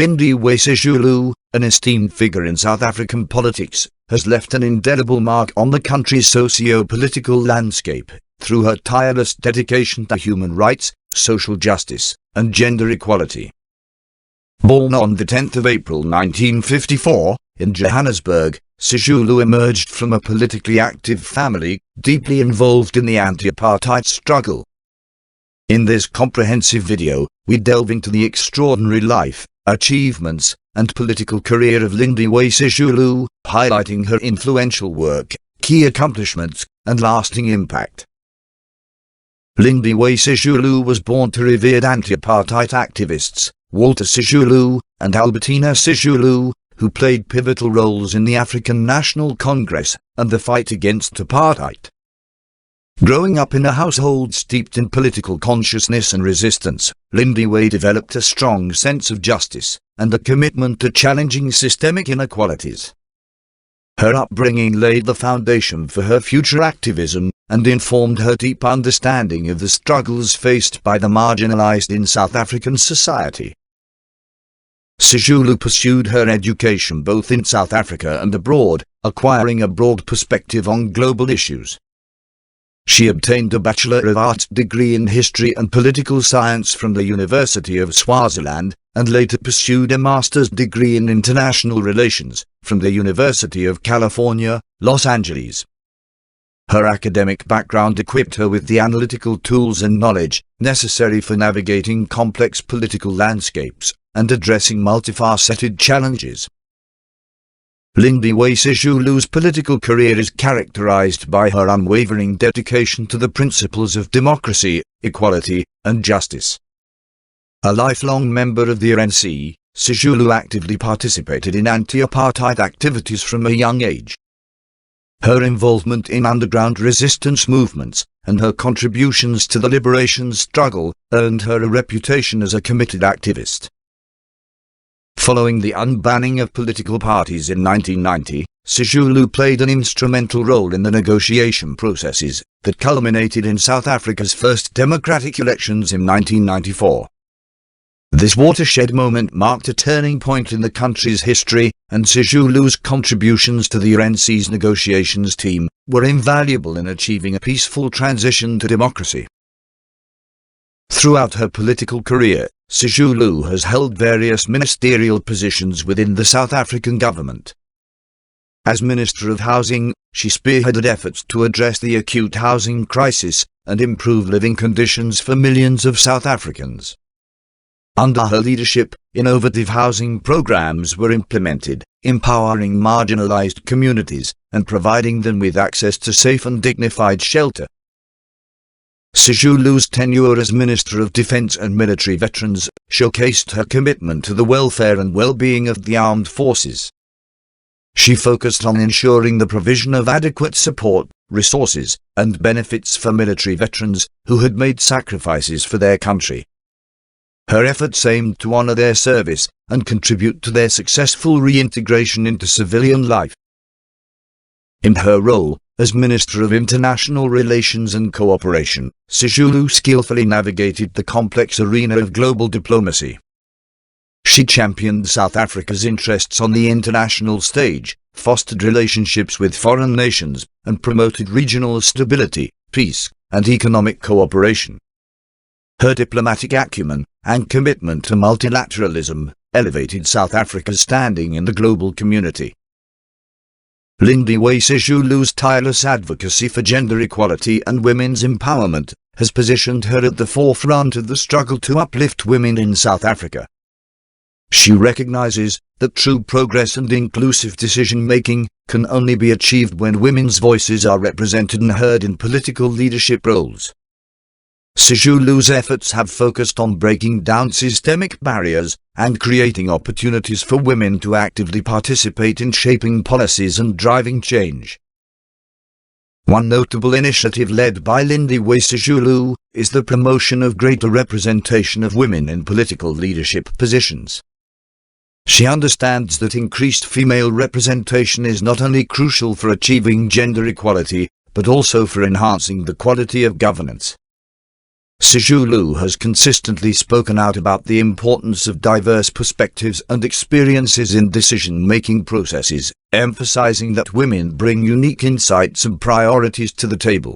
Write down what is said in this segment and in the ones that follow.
Lindiwe Sisulu, an esteemed figure in South African politics, has left an indelible mark on the country's socio-political landscape through her tireless dedication to human rights, social justice, and gender equality. Born on the 10th of April 1954, in Johannesburg, Sisulu emerged from a politically active family, deeply involved in the anti-apartheid struggle. In this comprehensive video, we delve into the extraordinary life, achievements, and political career of Lindiwe Sisulu, highlighting her influential work, key accomplishments, and lasting impact. Lindiwe Sisulu was born to revered anti-apartheid activists, Walter Sisulu and Albertina Sisulu, who played pivotal roles in the African National Congress and the fight against apartheid. Growing up in a household steeped in political consciousness and resistance, Lindiwe developed a strong sense of justice and a commitment to challenging systemic inequalities. Her upbringing laid the foundation for her future activism and informed her deep understanding of the struggles faced by the marginalized in South African society. Sisulu pursued her education both in South Africa and abroad, acquiring a broad perspective on global issues. She obtained a Bachelor of Arts degree in History and Political Science from the University of Swaziland, and later pursued a master's degree in International Relations from the University of California, Los Angeles. Her academic background equipped her with the analytical tools and knowledge necessary for navigating complex political landscapes and addressing multifaceted challenges. Lindiwe Sisulu's political career is characterized by her unwavering dedication to the principles of democracy, equality, and justice. A lifelong member of the RNC, Sisulu actively participated in anti-apartheid activities from a young age. Her involvement in underground resistance movements and her contributions to the liberation struggle earned her a reputation as a committed activist. Following the unbanning of political parties in 1990, Sisulu played an instrumental role in the negotiation processes that culminated in South Africa's first democratic elections in 1994. This watershed moment marked a turning point in the country's history, and Sisulu's contributions to the RNC's negotiations team were invaluable in achieving a peaceful transition to democracy. Throughout her political career, Sisulu has held various ministerial positions within the South African government. As Minister of Housing, she spearheaded efforts to address the acute housing crisis and improve living conditions for millions of South Africans. Under her leadership, innovative housing programs were implemented, empowering marginalized communities and providing them with access to safe and dignified shelter. Sisulu's tenure as Minister of Defense and Military Veterans showcased her commitment to the welfare and well-being of the armed forces. She focused on ensuring the provision of adequate support, resources, and benefits for military veterans who had made sacrifices for their country. Her efforts aimed to honor their service and contribute to their successful reintegration into civilian life. In her role as Minister of International Relations and Cooperation, Sisulu skillfully navigated the complex arena of global diplomacy. She championed South Africa's interests on the international stage, fostered relationships with foreign nations, and promoted regional stability, peace, and economic cooperation. Her diplomatic acumen and commitment to multilateralism elevated South Africa's standing in the global community. Lindiwe Sisulu's tireless advocacy for gender equality and women's empowerment has positioned her at the forefront of the struggle to uplift women in South Africa. She recognizes that true progress and inclusive decision-making can only be achieved when women's voices are represented and heard in political leadership roles. Sisulu's efforts have focused on breaking down systemic barriers and creating opportunities for women to actively participate in shaping policies and driving change. One notable initiative led by Lindiwe Sisulu is the promotion of greater representation of women in political leadership positions. She understands that increased female representation is not only crucial for achieving gender equality, but also for enhancing the quality of governance. Sisulu has consistently spoken out about the importance of diverse perspectives and experiences in decision-making processes, emphasizing that women bring unique insights and priorities to the table.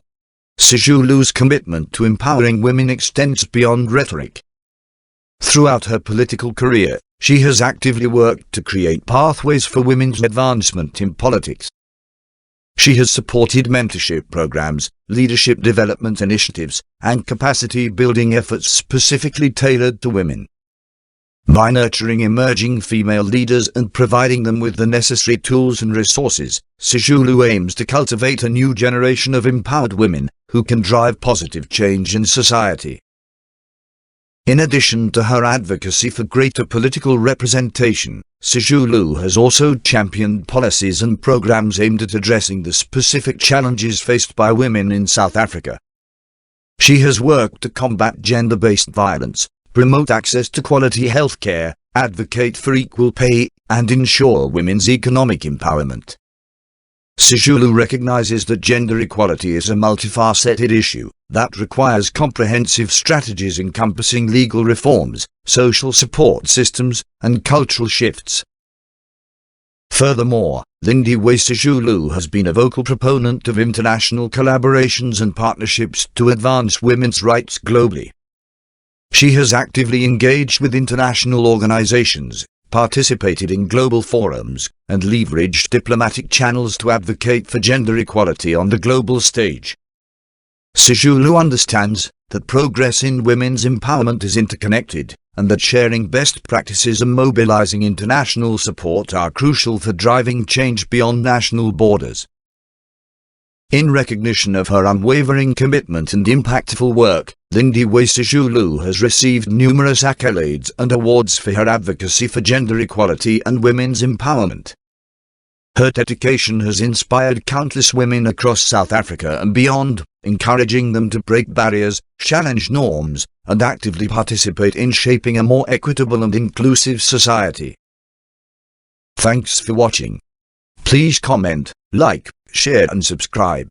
Sisulu's commitment to empowering women extends beyond rhetoric. Throughout her political career, she has actively worked to create pathways for women's advancement in politics. She has supported mentorship programs, leadership development initiatives, and capacity-building efforts specifically tailored to women. By nurturing emerging female leaders and providing them with the necessary tools and resources, Sisulu aims to cultivate a new generation of empowered women who can drive positive change in society. In addition to her advocacy for greater political representation, Sisulu has also championed policies and programs aimed at addressing the specific challenges faced by women in South Africa. She has worked to combat gender-based violence, promote access to quality healthcare, advocate for equal pay, and ensure women's economic empowerment. Sisulu recognizes that gender equality is a multifaceted issue that requires comprehensive strategies encompassing legal reforms, social support systems, and cultural shifts. Furthermore, Lindiwe Sisulu has been a vocal proponent of international collaborations and partnerships to advance women's rights globally. She has actively engaged with international organizations, participated in global forums, and leveraged diplomatic channels to advocate for gender equality on the global stage. Sisulu understands that progress in women's empowerment is interconnected, and that sharing best practices and mobilizing international support are crucial for driving change beyond national borders. In recognition of her unwavering commitment and impactful work, Lindiwe Sisulu has received numerous accolades and awards for her advocacy for gender equality and women's empowerment. Her dedication has inspired countless women across South Africa and beyond, encouraging them to break barriers, challenge norms, and actively participate in shaping a more equitable and inclusive society. Thanks for watching. Please comment, like, share and subscribe.